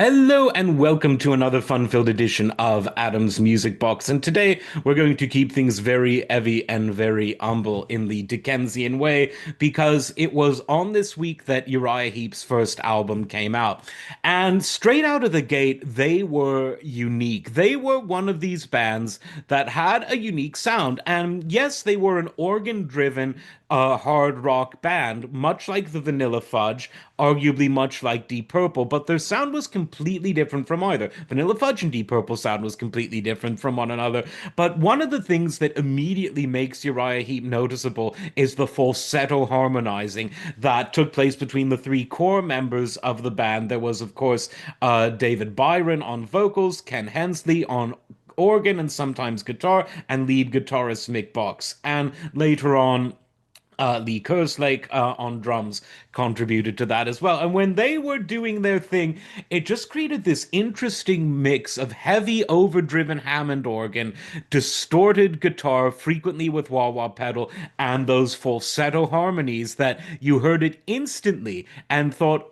Hello and welcome to another fun-filled edition of Adam's Music Box. And today we're going to keep things very heavy and very humble in the Dickensian way because it was on this week that Uriah Heep's first album came out. And straight out of the gate, they were unique. They were one of these bands that had a unique sound. And yes, they were an organ-driven hard rock band, much like the Vanilla Fudge, arguably much like Deep Purple, but their sound was completely different from either. Vanilla Fudge and Deep Purple sound was completely different from one another. But one of the things that immediately makes Uriah Heep noticeable is the falsetto harmonizing that took place between the three core members of the band. There was, of course, David Byron on vocals, Ken Hensley on organ and sometimes guitar, and lead guitarist Mick Box. And later on, Lee Kerslake on drums contributed to that as well. And when they were doing their thing, it just created this interesting mix of heavy, overdriven Hammond organ, distorted guitar, frequently with wah wah pedal, and those falsetto harmonies that you heard it instantly and thought,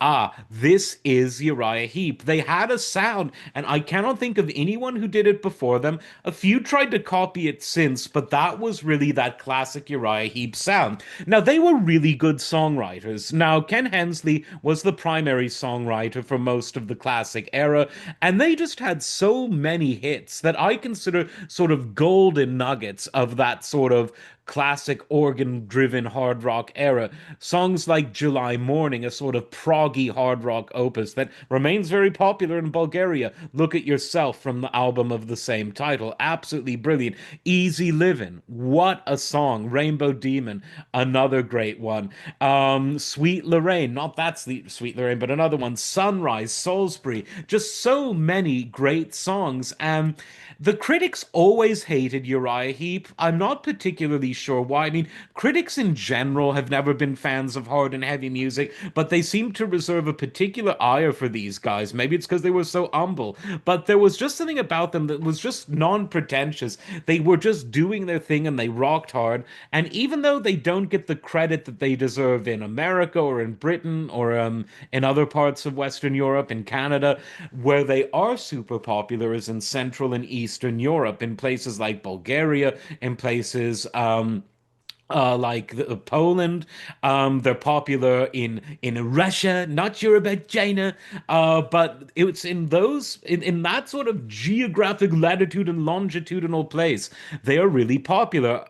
this is Uriah Heep. They had a sound, and I cannot think of anyone who did it before them. A few tried to copy it since, but that was really that classic Uriah Heep sound. Now, they were really good songwriters. Now, Ken Hensley was the primary songwriter for most of the classic era, and they just had so many hits that I consider sort of golden nuggets of that sort of classic organ driven hard rock era. Songs like July Morning, a sort of proggy hard rock opus that remains very popular in Bulgaria. Look at Yourself from the album of the same title. Absolutely brilliant. Easy Living. What a song. Rainbow Demon, another great one. Sweet Lorraine, not that Sweet Lorraine, but another one. Sunrise, Salisbury. Just so many great songs. And the critics always hated Uriah Heep. I'm not particularly sure why. I mean, critics in general have never been fans of hard and heavy music, but they seem to reserve a particular ire for these guys. Maybe it's because they were so humble, but there was just something about them that was just non-pretentious. They were just doing their thing and they rocked hard. And even though they don't get the credit that they deserve in America or in Britain or in other parts of Western Europe, in Canada, where they are super popular is in Central and Eastern Europe, in places like Bulgaria, in places Poland. They're popular in Russia. Not sure about China, but it's in that sort of geographic latitude and longitudinal place. They are really popular.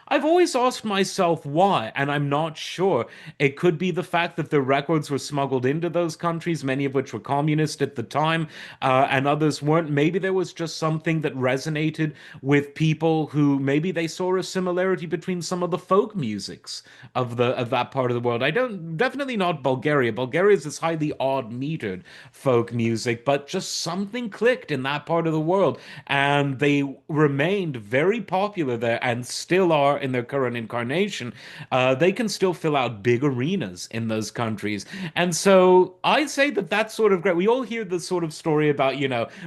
I've always asked myself why, and I'm not sure. It could be the fact that the records were smuggled into those countries, many of which were communist at the time, and others weren't. Maybe there was just something that resonated with people who maybe they saw a similarity between some of the folk musics of that part of the world. I don't Definitely not Bulgaria. Bulgaria is this highly odd metered folk music, but just something clicked in that part of the world, and they remained very popular there and still are in their current incarnation. They can still fill out big arenas in those countries, and so I say that that's sort of great. We all hear the sort of story about,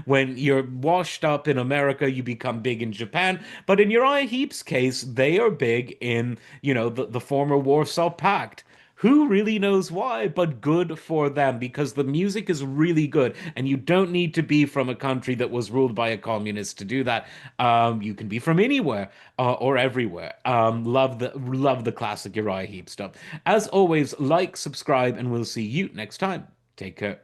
when you're washed up in America, you become big in Japan. But in Uriah Heep's case, they are big in, the former Warsaw Pact. Who really knows why, but good for them because the music is really good, and you don't need to be from a country that was ruled by a communist to do that. You can be from anywhere or everywhere. Love the classic Uriah Heep stuff. As always, like, subscribe, and we'll see you next time. Take care.